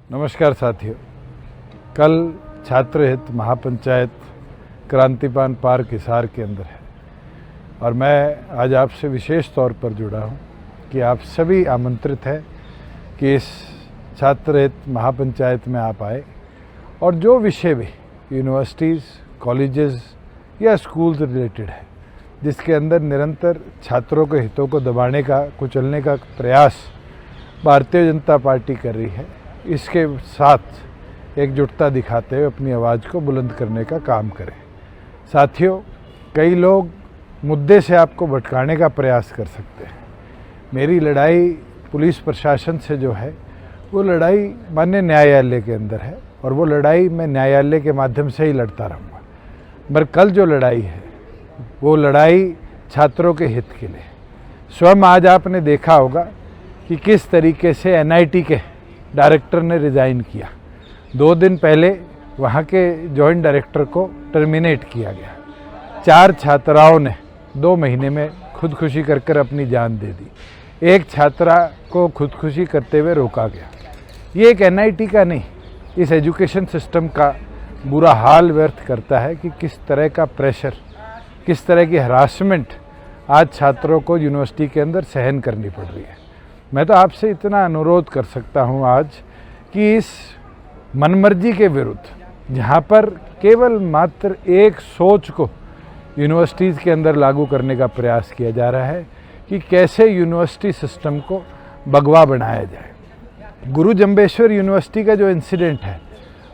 नमस्कार साथियों। कल छात्र हित महापंचायत क्रांतिमान पार्क हिसार के अंदर है और मैं आज आपसे विशेष तौर पर जुड़ा हूं कि आप सभी आमंत्रित हैं कि इस छात्र हित महापंचायत में आप आए और जो विषय भी यूनिवर्सिटीज़, कॉलेजेस या स्कूल्स रिलेटेड है, जिसके अंदर निरंतर छात्रों के हितों को दबाने का, कुचलने का प्रयास भारतीय जनता पार्टी कर रही है, इसके साथ एकजुटता दिखाते हुए अपनी आवाज़ को बुलंद करने का काम करें। साथियों, कई लोग मुद्दे से आपको भटकाने का प्रयास कर सकते हैं। मेरी लड़ाई पुलिस प्रशासन से जो है वो लड़ाई माननीय न्यायालय के अंदर है और वो लड़ाई मैं न्यायालय के माध्यम से ही लड़ता रहूँगा। मगर कल जो लड़ाई है वो लड़ाई छात्रों के हित के लिए। स्वयं आज आपने देखा होगा कि किस तरीके से एनआईटी के डायरेक्टर ने रिज़ाइन किया। 2 दिन पहले वहाँ के जॉइंट डायरेक्टर को टर्मिनेट किया गया। 4 छात्राओं ने 2 महीने में खुदकुशी कर अपनी जान दे दी। एक छात्रा को खुदकुशी करते हुए रोका गया। ये एक एनआईटी का नहीं, इस एजुकेशन सिस्टम का बुरा हाल व्यर्थ करता है कि किस तरह का प्रेशर, किस तरह की हरासमेंट आज छात्रों को यूनिवर्सिटी के अंदर सहन करनी पड़ रही है। मैं तो आपसे इतना अनुरोध कर सकता हूं आज कि इस मनमर्जी के विरुद्ध, जहां पर केवल मात्र एक सोच को यूनिवर्सिटीज़ के अंदर लागू करने का प्रयास किया जा रहा है कि कैसे यूनिवर्सिटी सिस्टम को भगवा बनाया जाए। गुरु जंबेश्वर यूनिवर्सिटी का जो इंसिडेंट है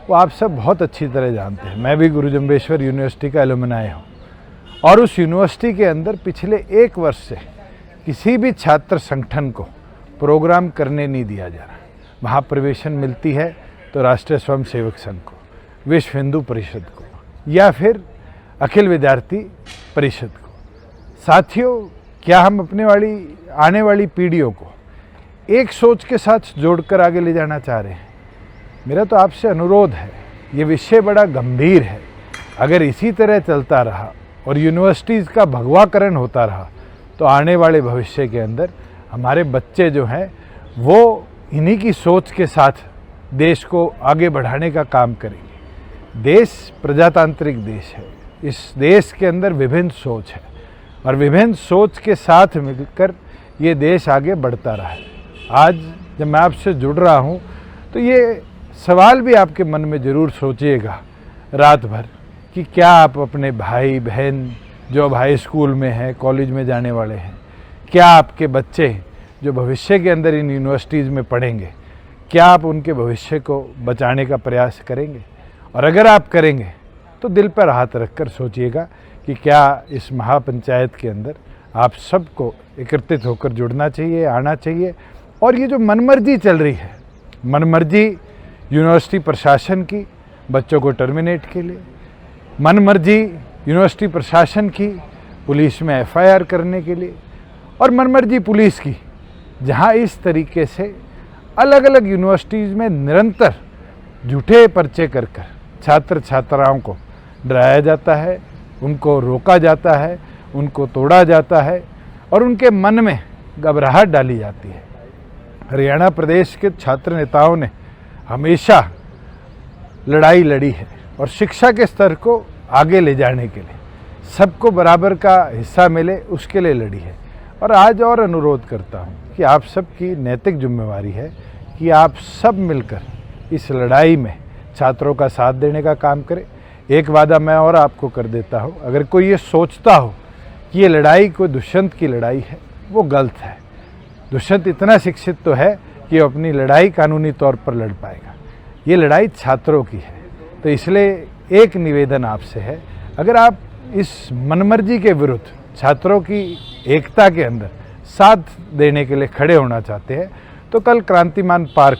वो आप सब बहुत अच्छी तरह जानते हैं। मैं भी गुरु जंबेश्वर यूनिवर्सिटी का एलुमनाई हूँ और उस यूनिवर्सिटी के अंदर पिछले 1 वर्ष से किसी भी छात्र संगठन को प्रोग्राम करने नहीं दिया जा रहा। वहाँ प्रवेशन मिलती है तो राष्ट्रीय स्वयंसेवक संघ को, विश्व हिंदू परिषद को या फिर अखिल विद्यार्थी परिषद को। साथियों, क्या हम आने वाली पीढ़ियों को एक सोच के साथ जोड़कर आगे ले जाना चाह रहे हैं? मेरा तो आपसे अनुरोध है, ये विषय बड़ा गंभीर है। अगर इसी तरह चलता रहा और यूनिवर्सिटीज़ का भगवाकरण होता रहा तो आने वाले भविष्य के अंदर हमारे बच्चे जो हैं वो इन्हीं की सोच के साथ देश को आगे बढ़ाने का काम करेंगे। देश प्रजातांत्रिक देश है। इस देश के अंदर विभिन्न सोच है और विभिन्न सोच के साथ मिलकर ये देश आगे बढ़ता रहा है। आज जब मैं आपसे जुड़ रहा हूँ तो ये सवाल भी आपके मन में ज़रूर सोचिएगा रात भर कि क्या आप अपने भाई बहन जो अब हाई स्कूल में हैं, कॉलेज में जाने वाले हैं, क्या आपके बच्चे जो भविष्य के अंदर इन यूनिवर्सिटीज़ में पढ़ेंगे, क्या आप उनके भविष्य को बचाने का प्रयास करेंगे? और अगर आप करेंगे तो दिल पर हाथ रखकर सोचिएगा कि क्या इस महापंचायत के अंदर आप सबको एकत्रित होकर जुड़ना चाहिए, आना चाहिए। और ये जो मनमर्जी चल रही है, मनमर्जी यूनिवर्सिटी प्रशासन की बच्चों को टर्मिनेट के लिए, मनमर्जी यूनिवर्सिटी प्रशासन की पुलिस में एफआईआर करने के लिए, और मनमर्जी पुलिस की जहां इस तरीके से अलग अलग यूनिवर्सिटीज़ में निरंतर झूठे पर्चे कर छात्र छात्राओं को डराया जाता है, उनको रोका जाता है, उनको तोड़ा जाता है और उनके मन में घबराहट डाली जाती है। हरियाणा प्रदेश के छात्र नेताओं ने हमेशा लड़ाई लड़ी है और शिक्षा के स्तर को आगे ले जाने के लिए, सबको बराबर का हिस्सा मिले उसके लिए लड़ी है। और आज और अनुरोध करता हूँ कि आप सबकी नैतिक जिम्मेवारी है कि आप सब मिलकर इस लड़ाई में छात्रों का साथ देने का काम करें। एक वादा मैं और आपको कर देता हूँ, अगर कोई ये सोचता हो कि ये लड़ाई कोई दुष्यंत की लड़ाई है, वो गलत है। दुष्यंत इतना शिक्षित तो है कि वो अपनी लड़ाई कानूनी तौर पर लड़ पाएगा। ये लड़ाई छात्रों की है। तो इसलिए एक निवेदन आपसे है, अगर आप इस मनमर्जी के विरुद्ध छात्रों की एकता के अंदर साथ देने के लिए खड़े होना चाहते हैं तो कल क्रांतिमान पार्क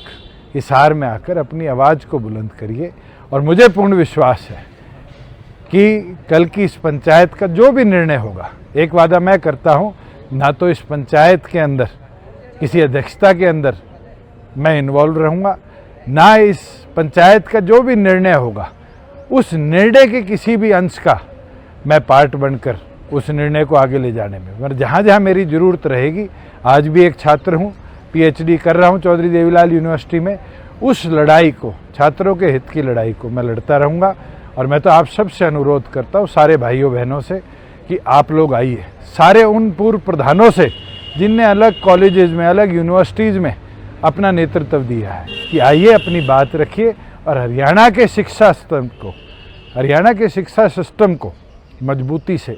हिसार में आकर अपनी आवाज़ को बुलंद करिए। और मुझे पूर्ण विश्वास है कि कल की इस पंचायत का जो भी निर्णय होगा, एक वादा मैं करता हूँ, ना तो इस पंचायत के अंदर किसी अध्यक्षता के अंदर मैं इन्वॉल्व रहूँगा, ना इस पंचायत का जो भी निर्णय होगा उस निर्णय के किसी भी अंश का मैं पार्ट बनकर उस निर्णय को आगे ले जाने में, मगर जहाँ जहाँ मेरी ज़रूरत रहेगी, आज भी एक छात्र हूँ, पीएचडी कर रहा हूँ चौधरी देवीलाल यूनिवर्सिटी में, उस लड़ाई को, छात्रों के हित की लड़ाई को मैं लड़ता रहूँगा। और मैं तो आप सबसे अनुरोध करता हूँ, सारे भाइयों बहनों से, कि आप लोग आइए, सारे उन पूर्व प्रधानों से जिनने अलग कॉलेजेस में, अलग यूनिवर्सिटीज़ में अपना नेतृत्व दिया है, कि आइए अपनी बात रखिए और हरियाणा के शिक्षा सिस्टम को मजबूती से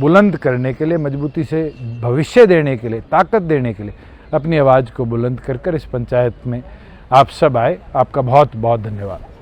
बुलंद करने के लिए, मजबूती से भविष्य देने के लिए, ताकत देने के लिए अपनी आवाज़ को बुलंद कर इस पंचायत में आप सब आए। आपका बहुत बहुत धन्यवाद।